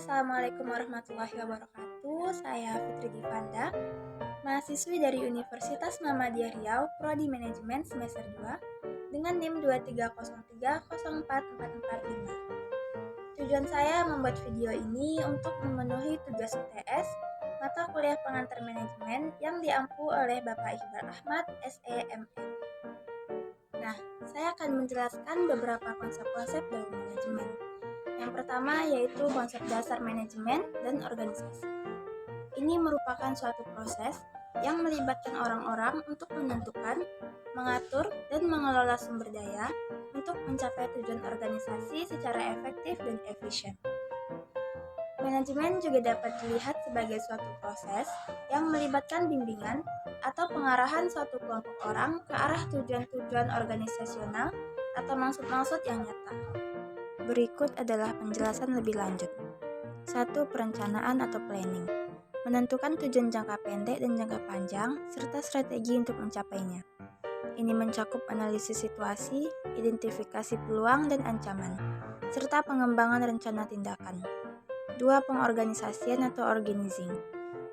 Assalamualaikum warahmatullahi wabarakatuh. Saya Fitri Divanda, mahasiswi dari Universitas Muhammadiyah Riau, Prodi Manajemen semester 2, dengan NIM 230304445. Tujuan saya membuat video ini untuk memenuhi tugas UTS mata kuliah pengantar manajemen yang diampu oleh Bapak Iqbal Ahmad, SEMM. Nah, saya akan menjelaskan beberapa konsep-konsep dalam manajemen. Yang pertama yaitu konsep dasar manajemen dan organisasi. Ini merupakan suatu proses yang melibatkan orang-orang untuk menentukan, mengatur, dan mengelola sumber daya untuk mencapai tujuan organisasi secara efektif dan efisien. Manajemen juga dapat dilihat sebagai suatu proses yang melibatkan bimbingan atau pengarahan suatu kelompok orang ke arah tujuan-tujuan organisasional atau maksud-maksud yang nyata. Berikut adalah penjelasan lebih lanjut. 1. Perencanaan atau planning. Menentukan tujuan jangka pendek dan jangka panjang, serta strategi untuk mencapainya. Ini mencakup analisis situasi, identifikasi peluang dan ancaman, serta pengembangan rencana tindakan. 2. Pengorganisasian atau organizing.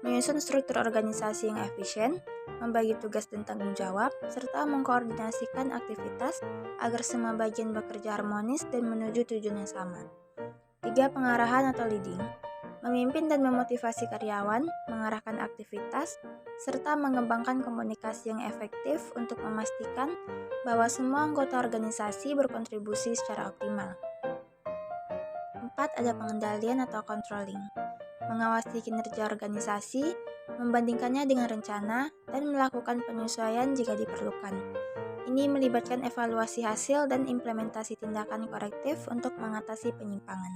Menyusun struktur organisasi yang efisien, membagi tugas dan tanggung jawab, serta mengkoordinasikan aktivitas agar semua bagian bekerja harmonis dan menuju tujuan yang sama. 3. Pengarahan atau leading. Memimpin dan memotivasi karyawan, mengarahkan aktivitas, serta mengembangkan komunikasi yang efektif untuk memastikan bahwa semua anggota organisasi berkontribusi secara optimal. 4. Ada pengendalian atau controlling. Mengawasi kinerja organisasi, membandingkannya dengan rencana, dan melakukan penyesuaian jika diperlukan. Ini melibatkan evaluasi hasil dan implementasi tindakan korektif untuk mengatasi penyimpangan.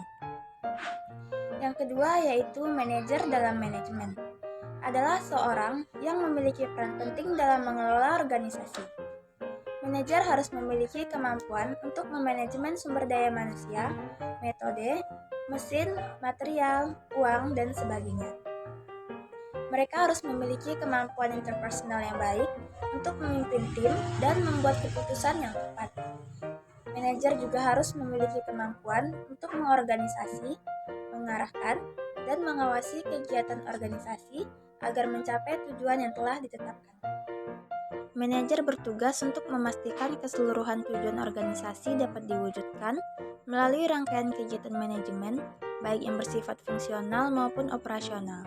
Yang kedua yaitu manajer dalam manajemen. Adalah seorang yang memiliki peran penting dalam mengelola organisasi. Manajer harus memiliki kemampuan untuk memanajemen sumber daya manusia, metode, mesin, material, uang, dan sebagainya. Mereka harus memiliki kemampuan interpersonal yang baik untuk memimpin tim dan membuat keputusan yang tepat. Manajer juga harus memiliki kemampuan untuk mengorganisasi, mengarahkan, dan mengawasi kegiatan organisasi agar mencapai tujuan yang telah ditetapkan. Manajer bertugas untuk memastikan keseluruhan tujuan organisasi dapat diwujudkan melalui rangkaian kegiatan manajemen, baik yang bersifat fungsional maupun operasional.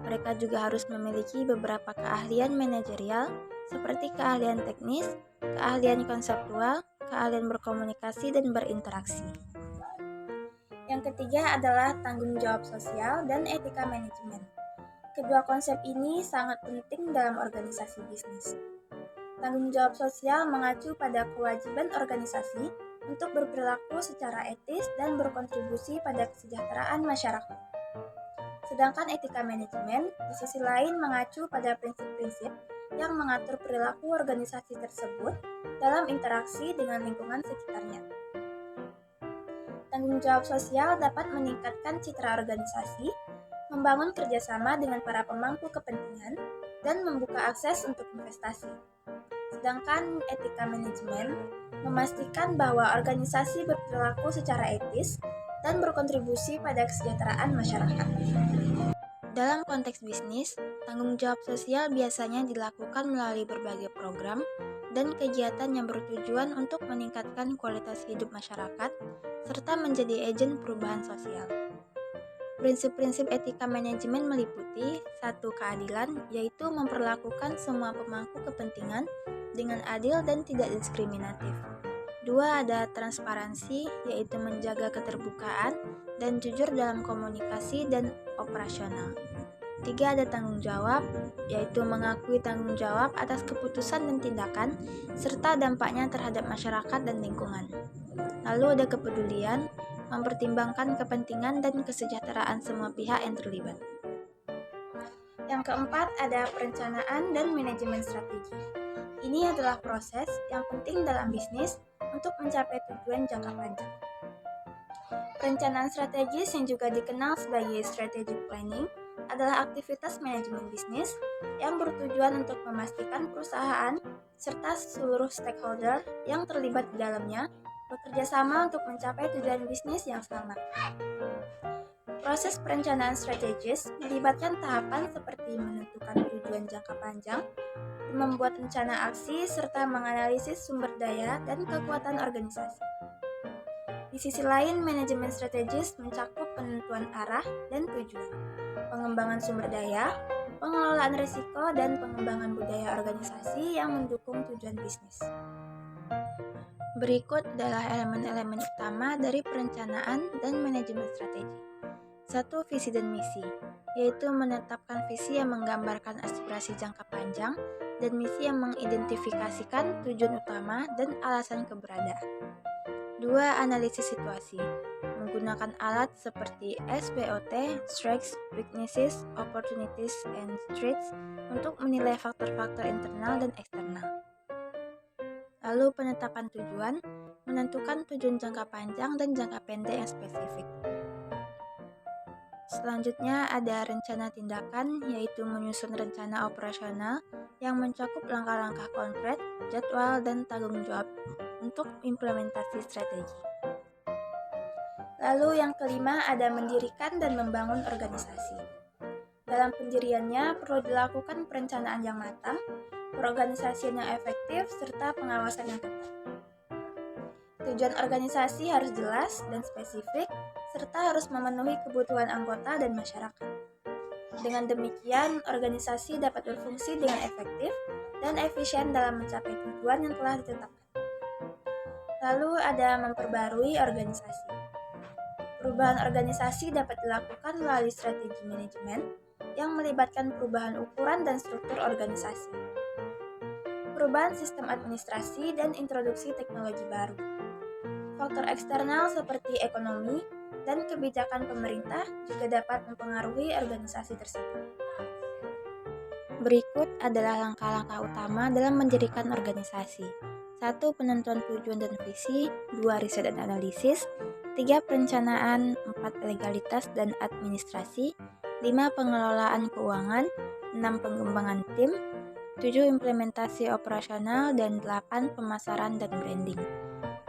Mereka juga harus memiliki beberapa keahlian manajerial, seperti keahlian teknis, keahlian konseptual, keahlian berkomunikasi dan berinteraksi. Yang ketiga adalah tanggung jawab sosial dan etika manajemen. Kedua konsep ini sangat penting dalam organisasi bisnis. Tanggung jawab sosial mengacu pada kewajiban organisasi untuk berperilaku secara etis dan berkontribusi pada kesejahteraan masyarakat. Sedangkan etika manajemen di sisi lain mengacu pada prinsip-prinsip yang mengatur perilaku organisasi tersebut dalam interaksi dengan lingkungan sekitarnya. Tanggung jawab sosial dapat meningkatkan citra organisasi, membangun kerjasama dengan para pemangku kepentingan, dan membuka akses untuk investasi. Sedangkan etika manajemen memastikan bahwa organisasi berperilaku secara etis dan berkontribusi pada kesejahteraan masyarakat. Dalam konteks bisnis, tanggung jawab sosial biasanya dilakukan melalui berbagai program dan kegiatan yang bertujuan untuk meningkatkan kualitas hidup masyarakat serta menjadi agen perubahan sosial. Prinsip-prinsip etika manajemen meliputi 1. Keadilan, yaitu memperlakukan semua pemangku kepentingan dengan adil dan tidak diskriminatif. 2. Ada transparansi, yaitu menjaga keterbukaan dan jujur dalam komunikasi dan operasional. 3. Ada tanggung jawab, yaitu mengakui tanggung jawab atas keputusan dan tindakan, serta dampaknya terhadap masyarakat dan lingkungan. Lalu ada kepedulian, mempertimbangkan kepentingan dan kesejahteraan semua pihak yang terlibat. Yang keempat ada perencanaan dan manajemen strategi. Ini adalah proses yang penting dalam bisnis untuk mencapai tujuan jangka panjang. Perencanaan strategis yang juga dikenal sebagai strategic planning adalah aktivitas manajemen bisnis yang bertujuan untuk memastikan perusahaan serta seluruh stakeholder yang terlibat di dalamnya bekerja sama untuk mencapai tujuan bisnis yang sama. Proses perencanaan strategis melibatkan tahapan seperti menentukan tujuan jangka panjang, membuat rencana aksi, serta menganalisis sumber daya dan kekuatan organisasi. Di sisi lain, manajemen strategis mencakup penentuan arah dan tujuan, pengembangan sumber daya, pengelolaan risiko, dan pengembangan budaya organisasi yang mendukung tujuan bisnis. Berikut adalah elemen-elemen utama dari perencanaan dan manajemen strategi. 1. Visi dan misi, yaitu menetapkan visi yang menggambarkan aspirasi jangka panjang dan misi yang mengidentifikasikan tujuan utama dan alasan keberadaan. 2. Analisis situasi, menggunakan alat seperti SWOT, Strengths, Weaknesses, Opportunities, and Threats untuk menilai faktor-faktor internal dan eksternal. Lalu penetapan tujuan, menentukan tujuan jangka panjang dan jangka pendek yang spesifik. Selanjutnya ada rencana tindakan, yaitu menyusun rencana operasional yang mencakup langkah-langkah konkret, jadwal, dan tanggung jawab untuk implementasi strategi. Lalu yang kelima ada mendirikan dan membangun organisasi. Dalam pendiriannya perlu dilakukan perencanaan yang matang, perorganisasian yang efektif, serta pengawasan yang ketat. Tujuan organisasi harus jelas dan spesifik, serta harus memenuhi kebutuhan anggota dan masyarakat. Dengan demikian, organisasi dapat berfungsi dengan efektif dan efisien dalam mencapai tujuan yang telah ditetapkan. Lalu ada memperbarui organisasi. Perubahan organisasi dapat dilakukan melalui strategi manajemen yang melibatkan perubahan ukuran dan struktur organisasi, perubahan sistem administrasi, dan introduksi teknologi baru. Faktor eksternal seperti ekonomi dan kebijakan pemerintah juga dapat mempengaruhi organisasi tersebut. Berikut adalah langkah-langkah utama dalam mendirikan organisasi. 1. Penentuan tujuan dan visi. 2. Riset dan analisis. 3. Perencanaan. 4. Legalitas dan administrasi. 5. Pengelolaan keuangan. 6. Pengembangan tim. 7. Implementasi operasional. Dan 8. Pemasaran dan branding.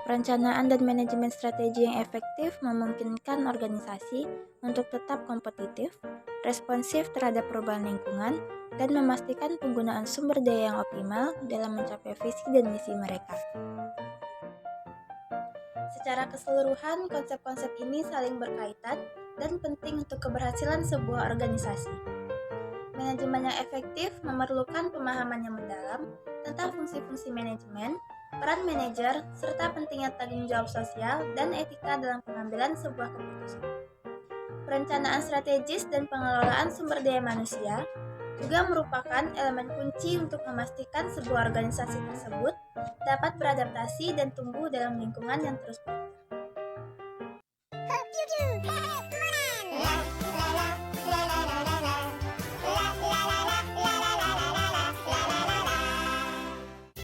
Perencanaan dan manajemen strategi yang efektif memungkinkan organisasi untuk tetap kompetitif, responsif terhadap perubahan lingkungan, dan memastikan penggunaan sumber daya yang optimal dalam mencapai visi dan misi mereka. Secara keseluruhan, konsep-konsep ini saling berkaitan dan penting untuk keberhasilan sebuah organisasi. Manajemen yang efektif memerlukan pemahaman yang mendalam tentang fungsi-fungsi manajemen, peran manajer, serta pentingnya tanggung jawab sosial dan etika dalam pengambilan sebuah keputusan. Perencanaan strategis dan pengelolaan sumber daya manusia juga merupakan elemen kunci untuk memastikan sebuah organisasi tersebut dapat beradaptasi dan tumbuh dalam lingkungan yang terus berubah.